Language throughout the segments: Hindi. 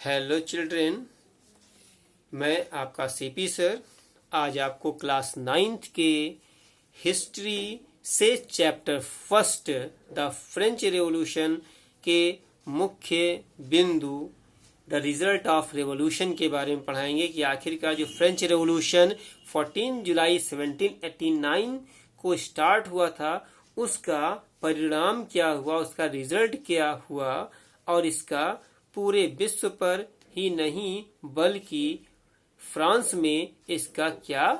हेलो चिल्ड्रेन, मैं आपका सीपी सर आज आपको क्लास 9th के हिस्ट्री से chapter first the French revolution के मुख्य बिंदु द रिजल्ट ऑफ रेवोल्यूशन के बारे में पढ़ाएंगे कि आखिरकार जो फ्रेंच रेवोल्यूशन 14 जुलाई 1789 को स्टार्ट हुआ था उसका परिणाम क्या हुआ, उसका रिजल्ट क्या हुआ और इसका पूरे विश्व पर ही नहीं बल्कि फ्रांस में इसका क्या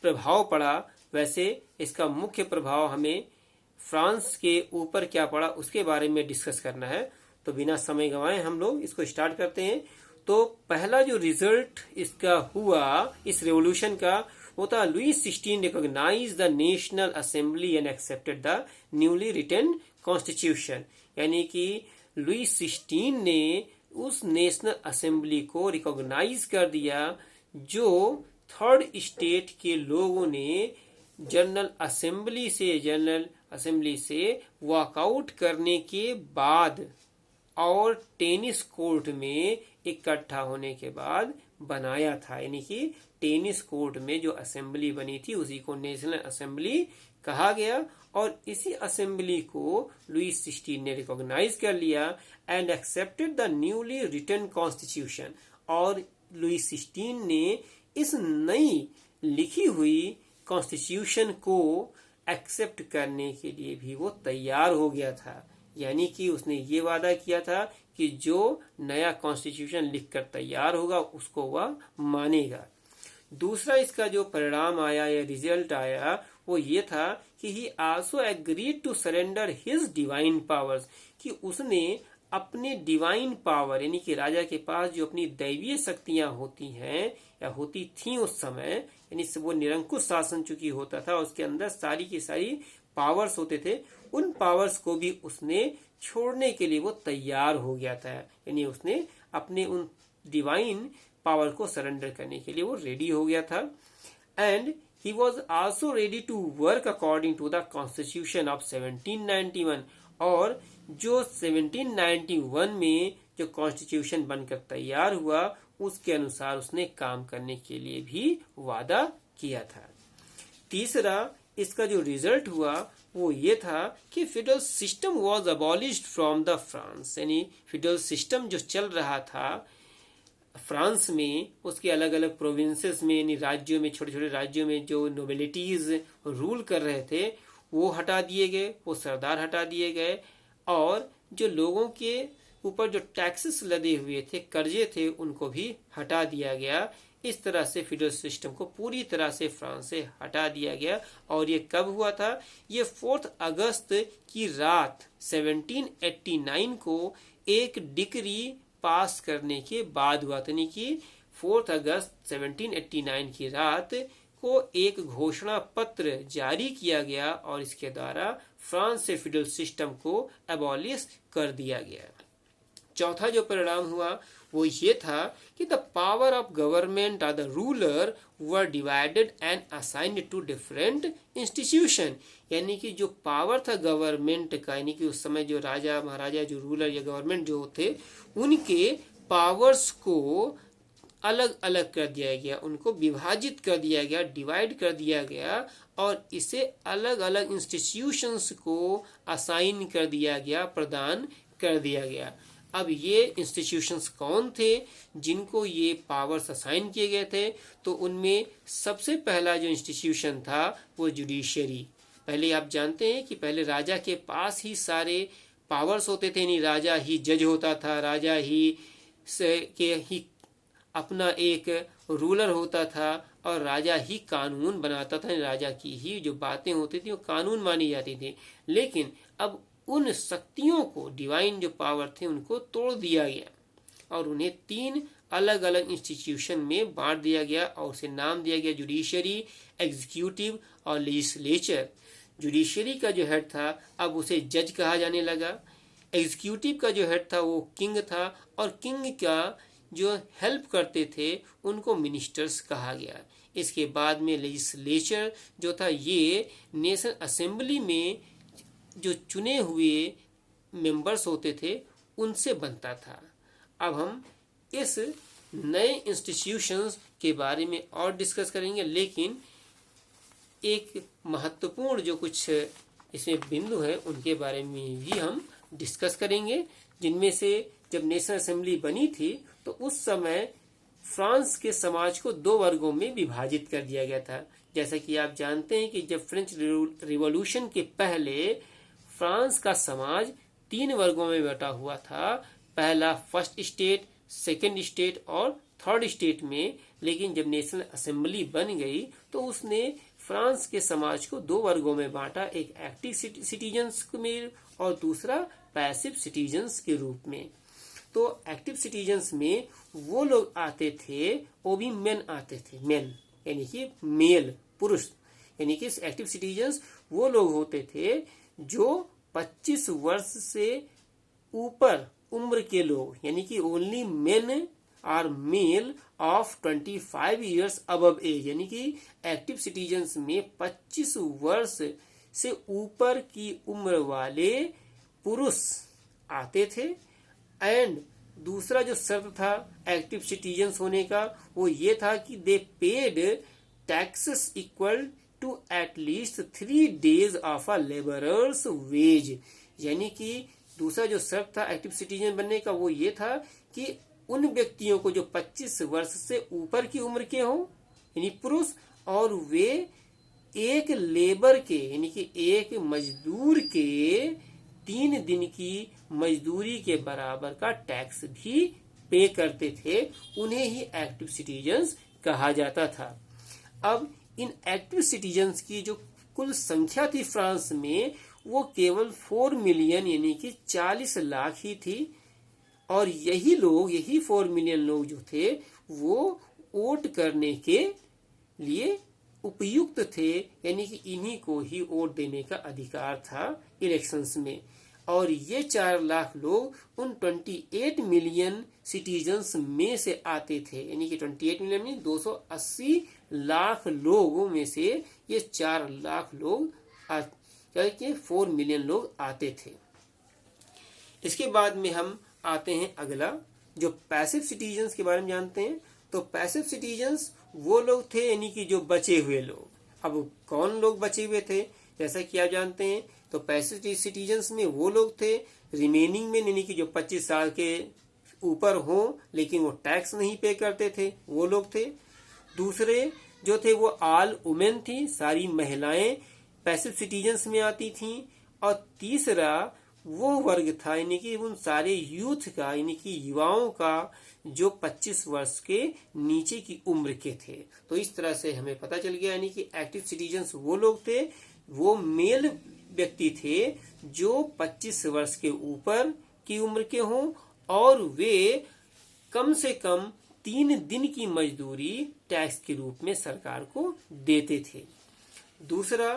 प्रभाव पड़ा। वैसे इसका मुख्य प्रभाव हमें फ्रांस के ऊपर क्या पड़ा उसके बारे में डिस्कस करना है। तो बिना समय गंवाए हम लोग इसको स्टार्ट करते हैं। तो पहला जो रिजल्ट इसका हुआ इस रेवोल्यूशन का वो था Louis 16 recognise the national assembly and accepted the newly written constitution, यानी कि लुई 16 ने उस नेशनल असेंबली को रिकॉग्नाइज कर दिया जो थर्ड स्टेट के लोगों ने जनरल असेंबली से वॉकआउट करने के बाद और टेनिस कोर्ट में इकट्ठा होने के बाद बनाया था। यानी कि टेनिस कोर्ट में जो असेंबली बनी थी उसी को नेशनल असेंबली कहा गया और इसी असेंबली को लुई 16 ने रिकॉग्नाइज कर लिया and accepted the newly written constitution. और लुई 16 ने इस नई लिखी हुई कॉन्स्टिट्यूशन को एक्सेप्ट करने के लिए भी वो तैयार हो गया था। यानी कि उसने ये वादा किया था कि जो नया कॉन्स्टिट्यूशन लिखकर तैयार होगा उसको वह मानेगा। दूसरा इसका जो परिणाम आया या रिजल्ट आया वो ये था कि he also agreed to surrender his divine powers, कि उसने अपने डिवाइन पावर यानी कि राजा के पास जो अपनी दैवीय शक्तियां होती हैं या होती थी उस समय, यानी वो निरंकुश शासन चूंकि होता था उसके अंदर सारी की सारी पावर्स होते थे, उन पावर्स को भी उसने छोड़ने के लिए वो तैयार हो गया था। यानी उसने अपने उन डिवाइन पावर को सरेंडर करने के लिए वो रेडी हो गया था। And he was also ready to work according to the constitution of 1791, और जो 1791 में जो कॉन्स्टिट्यूशन बनकर तैयार हुआ उसके अनुसार उसने काम करने के लिए भी वादा किया था। तीसरा इसका जो रिजल्ट हुआ वो ये था कि federal system was abolished from the France, यानी फेडरल सिस्टम जो चल रहा था फ्रांस में उसके अलग अलग प्रोविंसेस में यानी राज्यों में, छोटे छोटे राज्यों में जो नोबिलिटीज रूल कर रहे थे वो हटा दिए गए, वो सरदार हटा दिए गए और जो लोगों के ऊपर जो टैक्सेस लदे हुए थे, कर्जे थे, उनको भी हटा दिया गया। इस तरह से फेडरल सिस्टम को पूरी तरह से फ्रांस से हटा दिया गया। और ये कब हुआ था? ये 4 अगस्त की रात 1789 को एक डिक्री पास करने के बाद हुआ था। यानी कि 4 अगस्त 1789 की रात को एक घोषणा पत्र जारी किया गया और इसके द्वारा फ्रांस से फेडरल सिस्टम को एबॉलिश कर दिया गया। चौथा जो परिणाम हुआ वो ये था कि द पावर ऑफ गवर्नमेंट और the ruler were divided and assigned to different institution, यानी कि जो पावर था गवर्नमेंट का, यानी कि उस समय जो राजा महाराजा जो रूलर या गवर्नमेंट जो थे उनके पावर्स को अलग अलग कर दिया गया, उनको विभाजित कर दिया गया, डिवाइड कर दिया गया और इसे अलग अलग इंस्टीट्यूशंस को असाइन कर दिया गया, प्रदान कर दिया गया। अब ये इंस्टीट्यूशंस कौन थे जिनको ये पावर्स असाइन किए गए थे? तो उनमें सबसे पहला जो इंस्टीट्यूशन था वो जुडिशरी। पहले आप जानते हैं कि पहले राजा के पास ही सारे पावर्स होते थे, नहीं राजा ही जज होता था, राजा ही अपना एक रूलर होता था और राजा ही कानून बनाता था, राजा की ही जो बातें होती थी वो कानून मानी जाती थी। लेकिन अब उन शक्तियों को, डिवाइन जो पावर थे, उनको तोड़ दिया गया और उन्हें 3 अलग अलग इंस्टीट्यूशन में बांट दिया गया और उसे नाम दिया गया जुडिशरी, एग्जीक्यूटिव और लेजिस्लेचर। जुडिशरी का जो हेड था अब उसे जज कहा जाने लगा, एग्जीक्यूटिव का जो हेड था वो किंग था और किंग का जो हेल्प करते थे उनको मिनिस्टर्स कहा गया। इसके बाद में लेजिस्लेचर जो था ये नेशनल असेंबली में जो चुने हुए मेंबर्स होते थे उनसे बनता था अब हम इस नए इंस्टीट्यूशंस के बारे में और डिस्कस करेंगे, लेकिन एक महत्वपूर्ण जो कुछ इसमें बिंदु है उनके बारे में भी हम डिस्कस करेंगे, जिनमें से जब नेशनल असेंबली बनी थी तो उस समय फ्रांस के समाज को 2 वर्गों में विभाजित कर दिया गया था। जैसा कि आप जानते हैं कि जब फ्रेंच रिवॉल्यूशन के पहले फ्रांस का समाज 3 वर्गों में बटा हुआ था। पहला फर्स्ट स्टेट, सेकंड स्टेट और थर्ड स्टेट में। लेकिन जब नेशनल असेंबली बन गई तो उसने फ्रांस के समाज को 2 वर्गों में बांटा, एक एक्टिव सिटीजन्स में और दूसरा पैसिव सिटीजन्स के रूप में। तो एक्टिव सिटीजन्स में वो लोग आते थे, वो भी मेन आते थे, मेन यानी कि मेल, पुरुष, यानी कि एक्टिव सिटीजन्स वो लोग होते थे जो 25 वर्ष से ऊपर उम्र के लोग, यानी कि only men are male of 25 years above age, यानी कि एक्टिव सिटीजन्स में 25 वर्ष से ऊपर की उम्र वाले पुरुष आते थे। एंड दूसरा जो शर्त था एक्टिव सिटीजन्स होने का वो ये था कि they paid taxes equal to at least 3 days of a labourers wage, यानी कि दूसरा जो शर्त था एक्टिव सिटीजन बनने का वो ये था कि उन व्यक्तियों को जो 25 वर्ष से ऊपर की उम्र के हों, यानी पुरुष, और वे एक लेबर के यानी कि एक मजदूर के 3 दिन की मजदूरी के बराबर का टैक्स भी पे करते थे, उन्हें ही एक्टिव सिटीजन्स कहा जाता था। अब इन एक्टिव सिटीजन्स की जो कुल संख्या थी फ्रांस में वो केवल 4 मिलियन यानी कि 40 लाख ही थी। और यही 4 मिलियन लोग जो थे वो वोट करने के लिए उपयुक्त थे, यानी कि इन्हीं को ही वोट देने का अधिकार था इलेक्शंस में। और ये 4 लाख लोग उन 28 मिलियन सिटीजन्स में से आते थे, यानी कि 28 मिलियन में 280 लाख लोगों में से ये 4 लाख लोग 4 मिलियन लोग आते थे। इसके बाद में हम आते हैं अगला जो पैसिव सिटीजन्स के बारे में जानते हैं। तो पैसिव सिटीजन्स वो लोग थे यानी कि जो बचे हुए लोग। अब कौन लोग बचे हुए थे, जैसा कि आप जानते हैं तो पैसिव सिटीजन्स में वो लोग थे रिमेनिंग में, यानी कि जो 25 साल के ऊपर हो लेकिन वो टैक्स नहीं पे करते थे, वो लोग थे। दूसरे जो थे वो ऑल वुमेन थी, सारी महिलाएं पैसिव सिटीजन्स में आती थीं। और तीसरा वो वर्ग था यानी कि उन सारे यूथ का यानी कि युवाओं का जो 25 वर्ष के नीचे की उम्र के थे। तो इस तरह से हमें पता चल गया यानी कि एक्टिव सिटीजन्स वो लोग थे, वो मेल व्यक्ति थे जो 25 वर्ष के ऊपर की उम्र के हों और वे कम से कम 3 दिन की मजदूरी टैक्स के रूप में सरकार को देते थे। दूसरा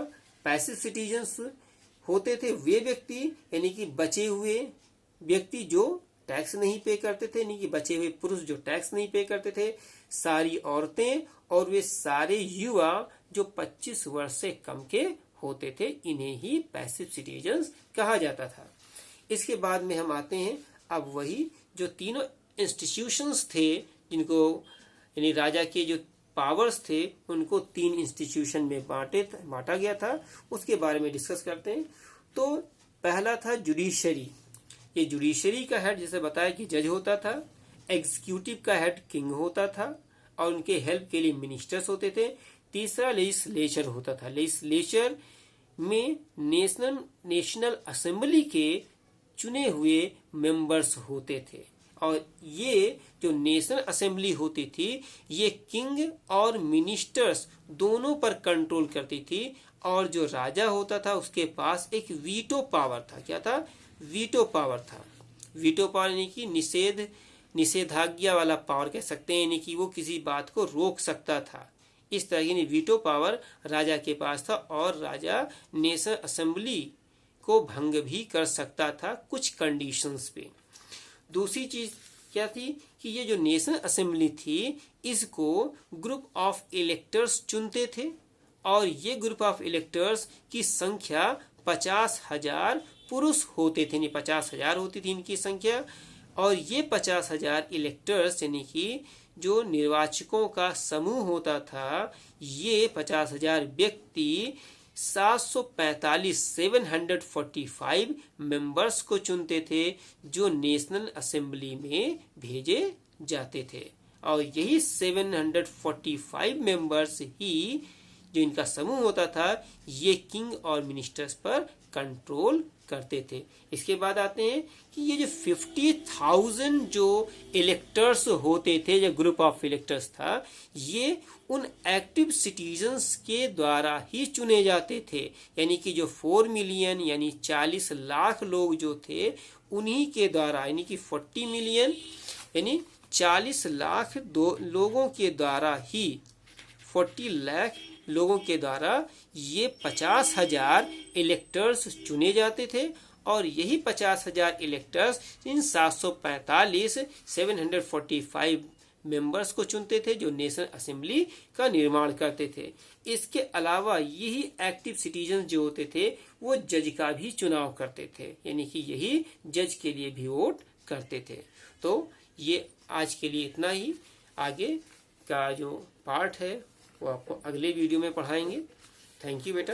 पैसिव सिटीजन्स होते थे वे व्यक्ति यानी कि बचे हुए व्यक्ति जो टैक्स नहीं पे करते थे, यानी कि बचे हुए पुरुष जो टैक्स नहीं पे करते थे, सारी औरतें और वे सारे युवा जो 25 वर्ष से कम के होते थे, इन्हें ही पैसिव सिटीजन्स कहा जाता था। इसके बाद में हम आते हैं अब वही जो तीनों इंस्टीट्यूशंस थे जिनको यानी राजा के जो पावर्स थे उनको 3 इंस्टीट्यूशन में बांटा गया था, उसके बारे में डिस्कस करते हैं। तो पहला था जुडिशरी। ये जुडिशरी का हेड जैसे बताया कि जज होता था, एग्जीक्यूटिव का हेड किंग होता था और उनके हेल्प के लिए मिनिस्टर्स होते थे। तीसरा लेजिस्लेचर होता था, लेजिस्लेचर में नेशनल असेंबली के चुने हुए मेंबर्स होते थे। और ये जो नेशनल असेंबली होती थी ये किंग और मिनिस्टर्स दोनों पर कंट्रोल करती थी। और जो राजा होता था उसके पास एक वीटो पावर था। क्या था? वीटो पावर था। वीटो पावर यानी कि निषेधाज्ञा वाला पावर कह सकते हैं, यानी कि वो किसी बात को रोक सकता था। इस तरह की वीटो पावर राजा के पास था और राजा नेशनल असेंबली को भंग भी कर सकता था कुछ कंडीशंस पे। दूसरी चीज क्या थी कि ये जो नेशनल असेंबली थी इसको ग्रुप ऑफ इलेक्टर्स चुनते थे और ये ग्रुप ऑफ इलेक्टर्स की संख्या 50,000 पुरुष होते थे, 50,000 होती थी इनकी संख्या। और ये 50,000 इलेक्टर्स यानी कि जो निर्वाचकों का समूह होता था, ये 50,000 व्यक्ति 745 मेंबर्स को चुनते थे जो नेशनल असेंबली में भेजे जाते थे। और यही 745 मेंबर्स ही जो इनका समूह होता था, ये किंग और मिनिस्टर्स पर कंट्रोल करते थे। इसके बाद आते हैं कि ये जो 50,000 जो इलेक्टर्स होते थे, जो ग्रुप ऑफ इलेक्टर्स था, ये उन एक्टिव सिटीजन्स के द्वारा ही चुने जाते थे। यानी कि जो 4 मिलियन यानी 40 लाख लोग जो थे, उन्हीं के द्वारा, यानी कि 40 मिलियन यानी 40 लाख लोगों के द्वारा ही, 40 लाख लोगों के द्वारा ये 50,000 इलेक्टर्स चुने जाते थे। और यही 50,000 इलेक्टर्स इन 745 मेंबर्स को चुनते थे जो नेशनल असेंबली का निर्माण करते थे। इसके अलावा यही एक्टिव सिटीजन जो होते थे, वो जज का भी चुनाव करते थे, यानी कि यही जज के लिए भी वोट करते थे। तो ये आज के लिए इतना ही। आगे का जो पार्ट है वो आपको अगले वीडियो में पढ़ाएंगे। थैंक यू बेटा।